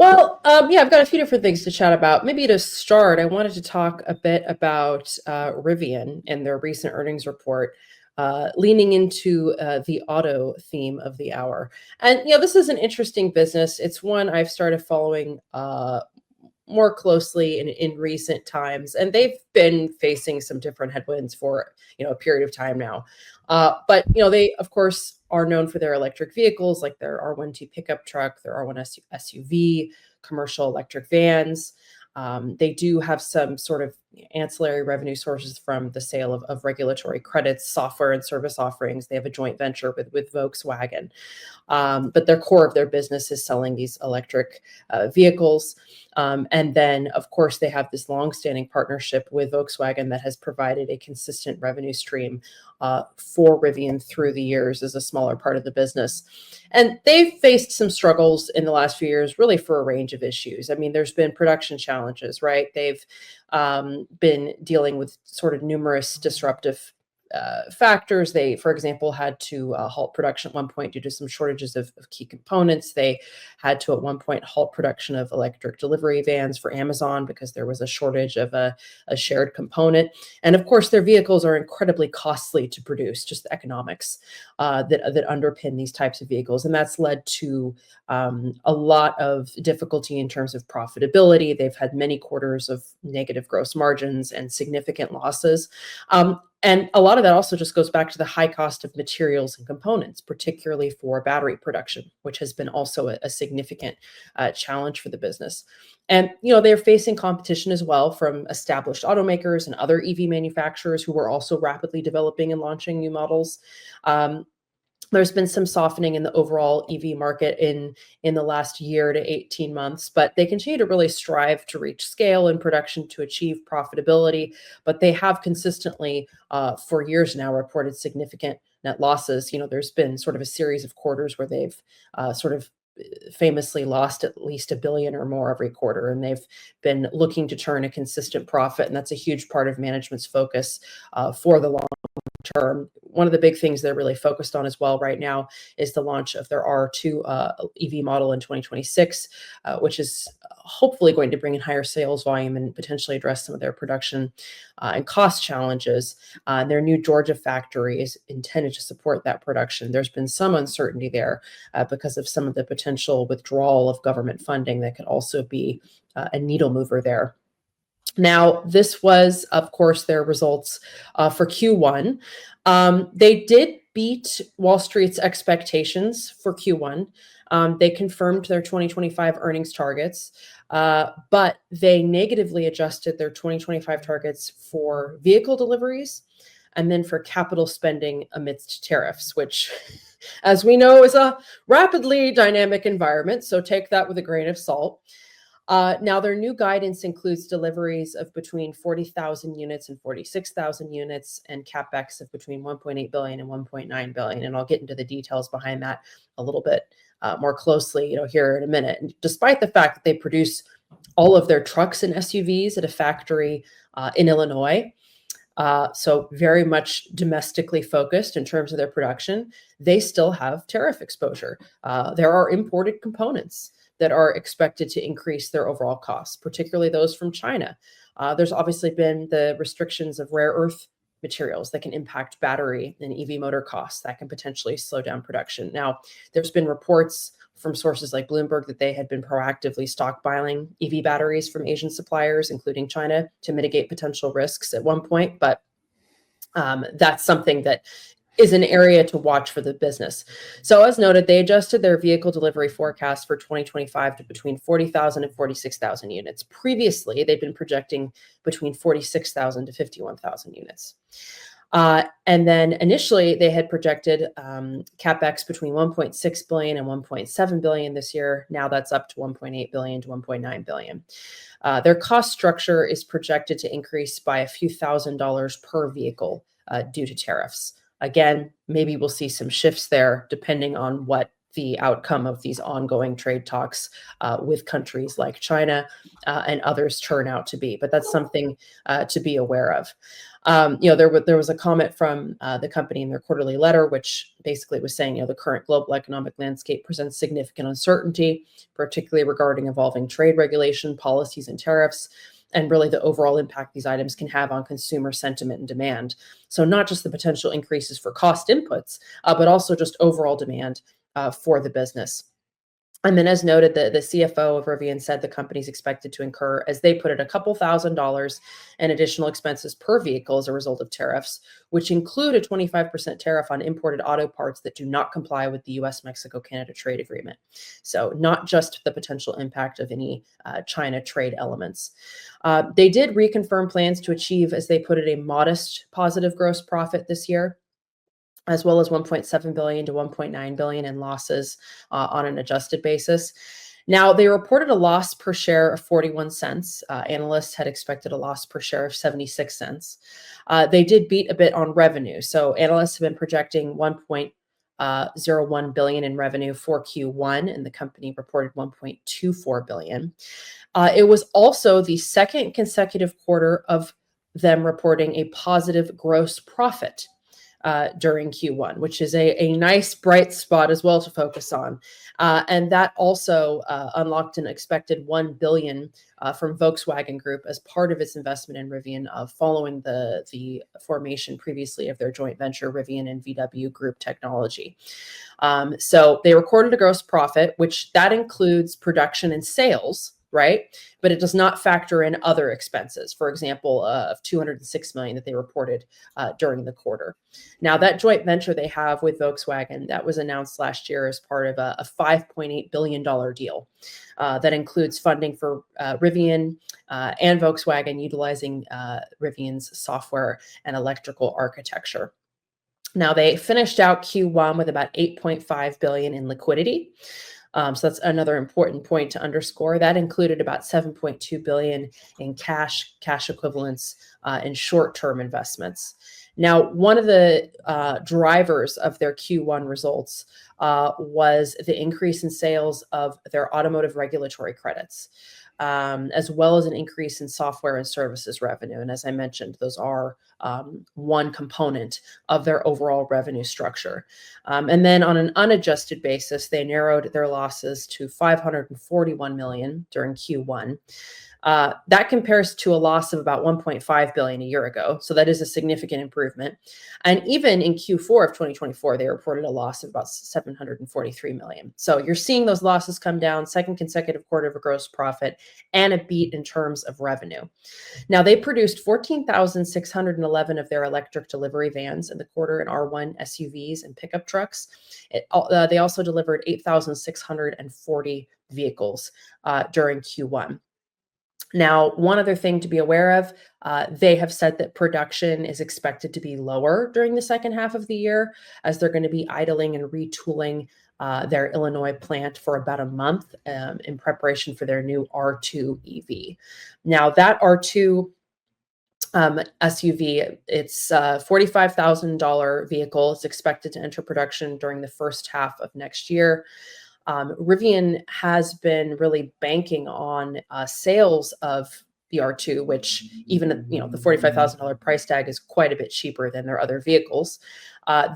Yeah, I've got a few different things to chat about. Maybe to start, I wanted to talk a bit about Rivian and their recent earnings report, leaning into the auto theme of the hour. And this is an interesting business. It's one I've started following more closely in recent times, and they've been facing some different headwinds for a period of time now. But they of course are known for their electric vehicles, like their R12 pickup truck, their R1 SUV, commercial electric vans. They do have some sort of ancillary revenue sources from the sale of regulatory credits, software and service offerings. They have a joint venture with Volkswagen. But their core of their business is selling these electric vehicles. And then, of course, they have this longstanding partnership with Volkswagen that has provided a consistent revenue stream for Rivian through the years as a smaller part of the business. And they've faced some struggles in the last few years, really for a range of issues. I mean, there's been production challenges, right? They've been dealing with sort of numerous disruptive factors. They, for example, had to halt production at one point due to some shortages of key components. They had to, at one point, halt production of electric delivery vans for Amazon because there was a shortage of a shared component. And of course, their vehicles are incredibly costly to produce, just the economics that underpin these types of vehicles. And that's led to a lot of difficulty in terms of profitability. They've had many quarters of negative gross margins and significant losses. And a lot of that also just goes back to the high cost of materials and components, particularly for battery production, which has been also a significant challenge for the business. And, they're facing competition as well from established automakers and other EV manufacturers who are also rapidly developing and launching new models. There's been some softening in the overall EV market in the last year to 18 months, but they continue to really strive to reach scale in production to achieve profitability. But they have consistently, for years now, reported significant net losses. There's been sort of a series of quarters where they've sort of famously lost at least $1 billion or more every quarter, and they've been looking to turn a consistent profit, and that's a huge part of management's focus for the long term. One of the big things they're really focused on as well right now is the launch of their R2 EV model in 2026, which is hopefully going to bring in higher sales volume and potentially address some of their production and cost challenges. Their new Georgia factory is intended to support that production. There's been some uncertainty there because of some of the potential withdrawal of government funding that could also be a needle mover there. Now, this was, of course, their results for Q1. They did beat Wall Street's expectations for Q1. They confirmed their 2025 earnings targets, but they negatively adjusted their 2025 targets for vehicle deliveries and then for capital spending amidst tariffs, which, as we know, is a rapidly dynamic environment. So take that with a grain of salt. Now, their new guidance includes deliveries of between 40,000 units and 46,000 units and CapEx of between 1.8 billion and 1.9 billion. And I'll get into the details behind that a little bit more closely, here in a minute. And despite the fact that they produce all of their trucks and SUVs at a factory in Illinois, so very much domestically focused in terms of their production, they still have tariff exposure. There are imported components that are expected to increase their overall costs, particularly those from China. There's obviously been the restrictions of rare earth materials that can impact battery and EV motor costs that can potentially slow down production. Now, there's been reports from sources like Bloomberg that they had been proactively stockpiling EV batteries from Asian suppliers, including China, to mitigate potential risks at one point. But that's something that is an area to watch for the business. So as noted, they adjusted their vehicle delivery forecast for 2025 to between 40,000 and 46,000 units. Previously, they've been projecting between 46,000 to 51,000 units. And then initially, they had projected CapEx between 1.6 billion and 1.7 billion this year. Now that's up to 1.8 billion to 1.9 billion. Their cost structure is projected to increase by a few $1,000s per vehicle due to tariffs. Again, maybe we'll see some shifts there depending on what the outcome of these ongoing trade talks with countries like China and others turn out to be. But that's something to be aware of. There was a comment from the company in their quarterly letter, which basically was saying, the current global economic landscape presents significant uncertainty, particularly regarding evolving trade regulation, policies, and tariffs, and really the overall impact these items can have on consumer sentiment and demand. So not just the potential increases for cost inputs, but also just overall demand for the business. And then, as noted, the CFO of Rivian said the company's expected to incur, as they put it, a couple $1,000s in additional expenses per vehicle as a result of tariffs, which include a 25% tariff on imported auto parts that do not comply with the US Mexico Canada trade agreement. So, not just the potential impact of any China trade elements. They did reconfirm plans to achieve, as they put it, a modest positive gross profit this year, as well as 1.7 billion to 1.9 billion in losses on an adjusted basis. Now, they reported a loss per share of 41 cents. Analysts had expected a loss per share of 76 cents. They did beat a bit on revenue. So analysts have been projecting 1.01 billion in revenue for Q1, and the company reported 1.24 billion. It was also the second consecutive quarter of them reporting a positive gross profit during Q1, which is a nice bright spot as well to focus on. And that also unlocked an expected 1 billion from Volkswagen Group as part of its investment in Rivian, following the formation previously of their joint venture, Rivian and VW Group Technology. So they recorded a gross profit, which that includes production and sales, right? But it does not factor in other expenses, for example, of 206 million that they reported during the quarter. Now, that joint venture they have with Volkswagen, that was announced last year as part of a $5.8 billion deal that includes funding for Rivian and Volkswagen utilizing Rivian's software and electrical architecture. Now, they finished out Q1 with about 8.5 billion in liquidity. So that's another important point to underscore. That included about 7.2 billion in cash equivalents, and short-term investments. Now, one of the drivers of their Q1 results was the increase in sales of their automotive regulatory credits, as well as an increase in software and services revenue. And as I mentioned, those are one component of their overall revenue structure. And then on an unadjusted basis, they narrowed their losses to 541 million during Q1. That compares to a loss of about 1.5 billion a year ago. So that is a significant improvement. And even in Q4 of 2024, they reported a loss of about 743 million. So you're seeing those losses come down, second consecutive quarter of a gross profit, and a beat in terms of revenue. Now, they produced 14,611 of their electric delivery vans in the quarter, and R1 SUVs and pickup trucks. They also delivered 8,640 vehicles during Q1. Now, one other thing to be aware of, they have said that production is expected to be lower during the second half of the year, as they're going to be idling and retooling their Illinois plant for about a month in preparation for their new R2 EV. Now, that R2 SUV, it's a $45,000 vehicle. It's expected to enter production during the first half of next year. Rivian has been really banking on sales of the R2, which even the $45,000 price tag is quite a bit cheaper than their other vehicles.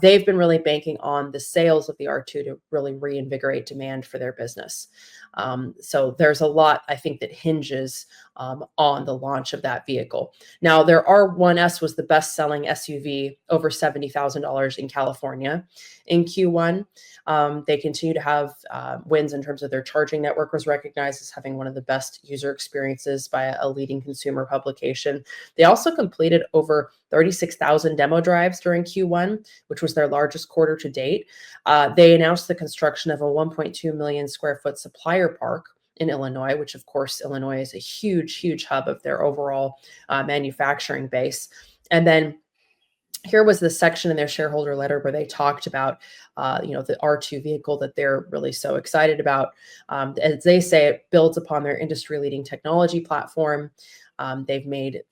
They've been really banking on the sales of the R2 to really reinvigorate demand for their business. So there's a lot, I think, that hinges on the launch of that vehicle. Now, their R1S was the best-selling SUV, over $70,000 in California in Q1. They continue to have wins in terms of their charging network, was recognized as having one of the best user experiences by a leading consumer publication. They also completed over 36,000 demo drives during Q1, which was their largest quarter to date. They announced the construction of a 1.2 million square foot supplier park in Illinois, which of course, Illinois is a huge, huge hub of their overall manufacturing base. And then here was the section in their shareholder letter where they talked about, the R2 vehicle that they're really so excited about. As they say, it builds upon their industry-leading technology platform. They've made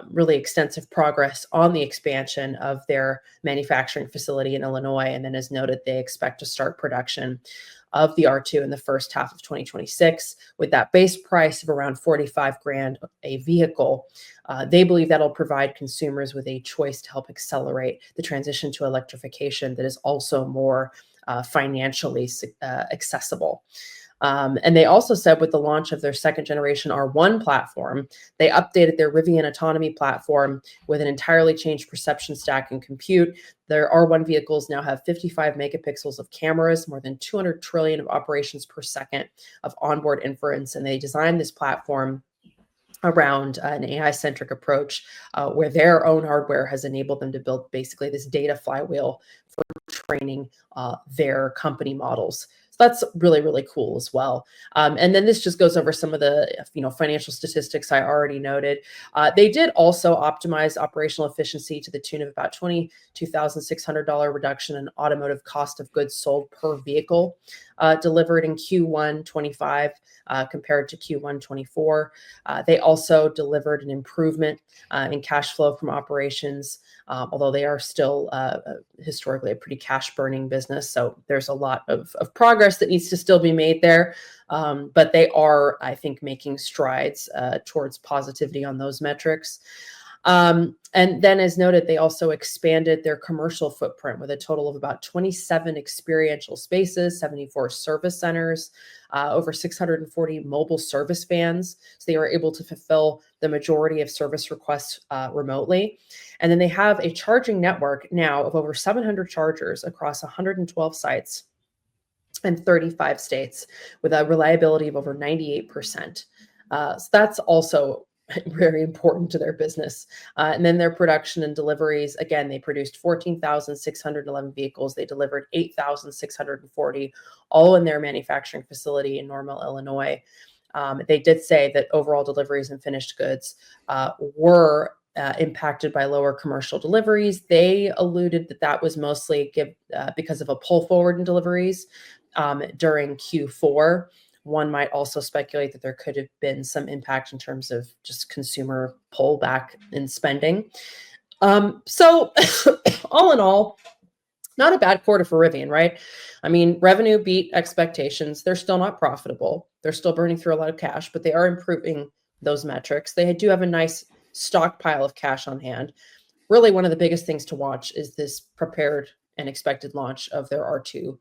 really extensive progress on the expansion of their manufacturing facility in Illinois. And then, as noted, they expect to start production of the R2 in the first half of 2026 with that base price of around 45 grand a vehicle. They believe that'll provide consumers with a choice to help accelerate the transition to electrification that is also more financially accessible. And they also said with the launch of their second generation R1 platform, they updated their Rivian autonomy platform with an entirely changed perception stack and compute. Their R1 vehicles now have 55 megapixels of cameras, more than 200 trillion of operations per second of onboard inference. And they designed this platform around an AI-centric approach where their own hardware has enabled them to build basically this data flywheel for training their company models. So that's really, really cool as well. And then this just goes over some of the financial statistics I already noted. They did also optimize operational efficiency to the tune of about $22,600 reduction in automotive cost of goods sold per vehicle delivered in Q1 25 compared to Q1 24. They also delivered an improvement in cash flow from operations, although they are still historically a pretty cash burning business. So there's a lot of progress that needs to still be made there. But they are, I think, making strides towards positivity on those metrics. And then, as noted, they also expanded their commercial footprint with a total of about 27 experiential spaces, 74 service centers, over 640 mobile service vans. So they were able to fulfill the majority of service requests remotely. And then they have a charging network now of over 700 chargers across 112 sites in 35 states with a reliability of over 98%. So that's also very important to their business. And then their production and deliveries, again, they produced 14,611 vehicles. They delivered 8,640, all in their manufacturing facility in Normal, Illinois. They did say that overall deliveries and finished goods were impacted by lower commercial deliveries. They alluded that that was mostly because of a pull forward in deliveries during Q4. One might also speculate that there could have been some impact in terms of just consumer pullback in spending. So all in all, not a bad quarter for Rivian, right? I mean, revenue beat expectations. They're still not profitable. They're still burning through a lot of cash, but they are improving those metrics. They do have a nice stockpile of cash on hand. Really, one of the biggest things to watch is this prepared and expected launch of their R2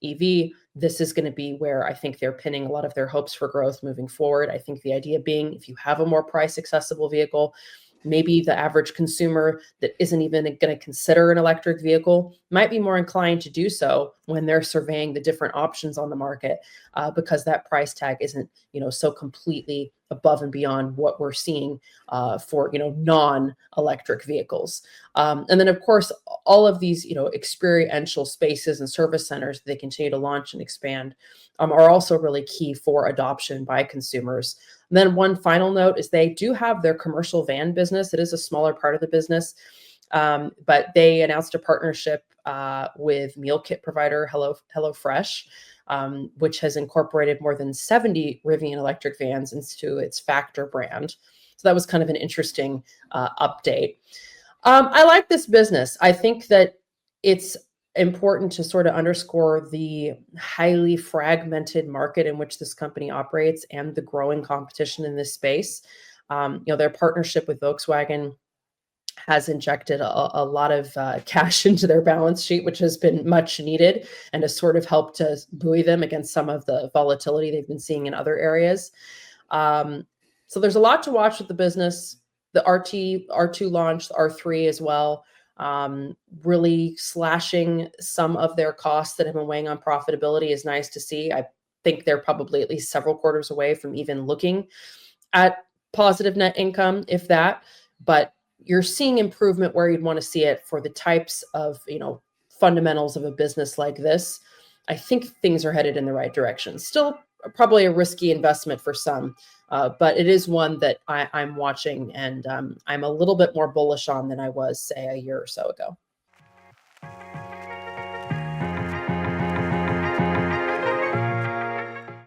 EV. This is going to be where I think they're pinning a lot of their hopes for growth moving forward. I think the idea being if you have a more price accessible vehicle, maybe the average consumer that isn't even going to consider an electric vehicle might be more inclined to do so when they're surveying the different options on the market because that price tag isn't, so completely above and beyond what we're seeing for, non-electric vehicles. And then, of course, all of these, experiential spaces and service centers that they continue to launch and expand are also really key for adoption by consumers. And then one final note is they do have their commercial van business. It is a smaller part of the business, but they announced a partnership with meal kit provider HelloFresh, which has incorporated more than 70 Rivian electric vans into its Factor brand. So that was kind of an interesting update. I like this business. I think that it's important to sort of underscore the highly fragmented market in which this company operates and the growing competition in this space. Their partnership with Volkswagen has injected a lot of cash into their balance sheet, which has been much needed and has sort of helped to buoy them against some of the volatility they've been seeing in other areas. So there's a lot to watch with the business. The R2 launch, the R3 as well, really slashing some of their costs that have been weighing on profitability is nice to see. I think they're probably at least several quarters away from even looking at positive net income, if that, but you're seeing improvement where you'd want to see it for the types of, fundamentals of a business like this. I think things are headed in the right direction. Still probably a risky investment for some, but it is one that I'm watching and I'm a little bit more bullish on than I was, say, a year or so ago.